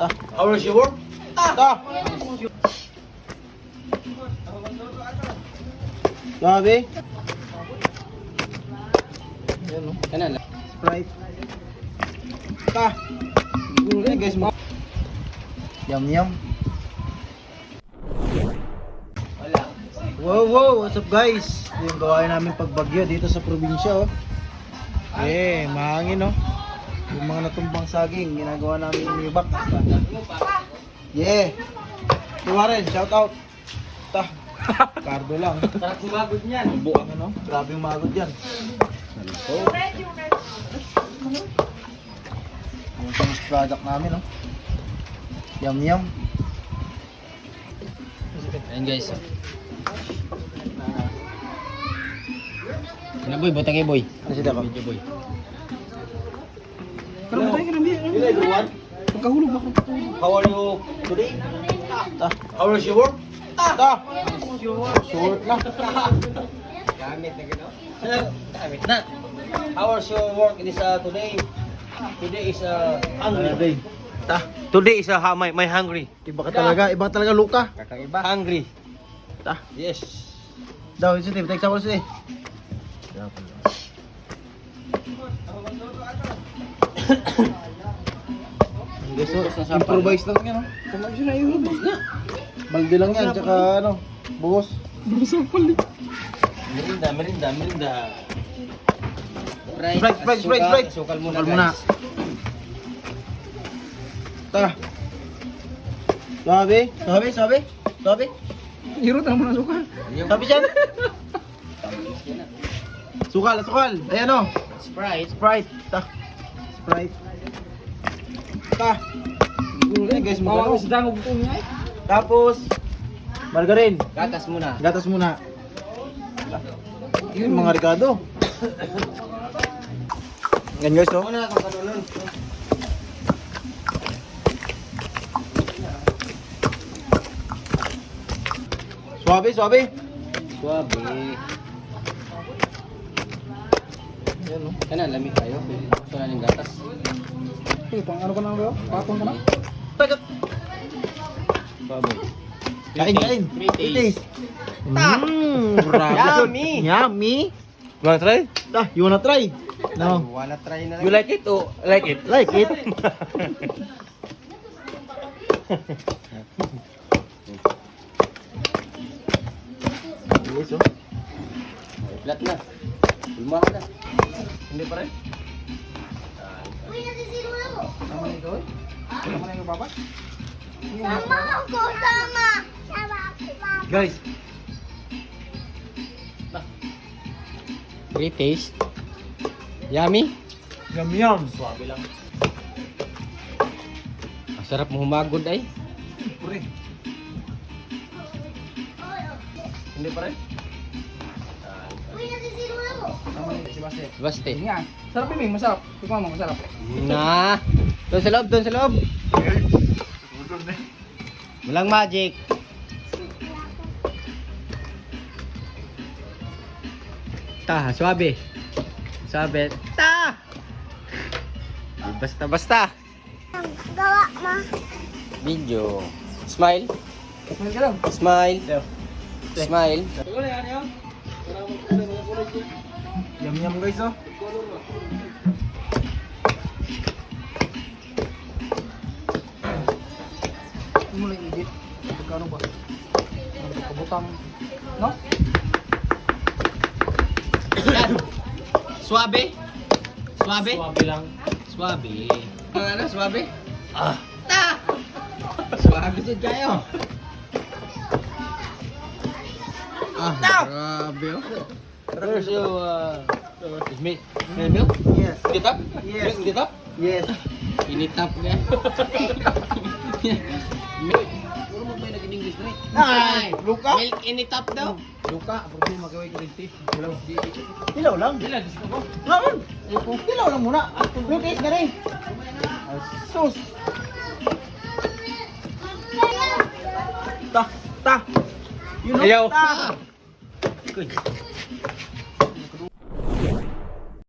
Ta. How is your work? Ta. Sabi. Ayan o. Kanan. Sprite. Ta. Ayan guys mo. Yum yum. Wow, wow, what's up guys? Yung gawain namin pagbagyo dito sa probinsya oh. Mahangin oh. Yung mga natumbang saging, ginagawa namin yung ibak. Tuwaren, shout out. Ta. Cardo lang. Sarap sumagod niyan. Buang ano? Grabe yung magod yan. Nalito. Yung finished product namin oh. Yum yum. Ayan guys. Ano boy, butang boy. Ano siya ba? Video boy. Hello everyone. Pagkahulog ako. How are you today? Ta. How is your work? Ta. Short na. Gamit na gano'n. Gamit na. How is your work this today? Today is hungry day. Ta. Today is my hungry. Iba talaga Luka. Kakaiba. Hungry. Ta. Yes. Daw, ito take sa bols eh. Guys, so, improvise lang yan, oh. Kumain siya na yun, balde lang yan, tsaka ano, buhos. Merinda. Sprite. Sukal muna Sukal muna. guys. Ta. Sabi. Hirot na muna sukal. Sabi siya. Sukal. Ayan o. Sprite. Ta. Ayan guys, magano. Tapos, margarine. Gatas muna. Yun mga Ricardo. Yan guys, oh. Muna kung kanunun. Suabe. Suabe. Yan oh. Kanan, lamig tayo. Gusto na ng gatas. Pang ano ka na ba? Patong ka na? Baboy. Kain. Pre-taste. Grabe. Yummy. Wanna try? Ta, you wanna try? No. Wanna try na lang. You like it or like it? Like it? Yes, oh. Flat na. Ulmahan na. Hindi pa rin? Tama na ikaw eh? Tama na yung baba? Guys, Great taste. Yummy. yum. Suabe lang. Ang sarap mo humagod ay. Pure. Hindi pa rin? Tama na si Base. Baste. Nga, sarap yun, masarap. Ikaw mo, masarap. Na. Doon sa loob. Walang magic. Ta, suabe. Ta. Basta. Gawa ma. Video. Smile. Smile ka lang. Smile. Yum guys, oh. Ito mo lang i-edit. Pagkano ba? Kabutang. No? Yan. Suabe. Suabe lang. Suabe. Ano, suabe? Ta! Suabe dyan kayo. Grabe oh. Where's your, is me? Milk? Yes. Ditap? Yes. Milk ditap? Yes. Initap niya. Milk. Puro mo ba yung nag-English na eh? Ay, Luka. Milk initap daw. Luka, pag di magawin ko rin Ilaw lang. Dila, gusto ko. Ngayon. Ilaw lang muna. Yung taste ka rin. Sus. Ta. You know, Ayaw. ta. Good.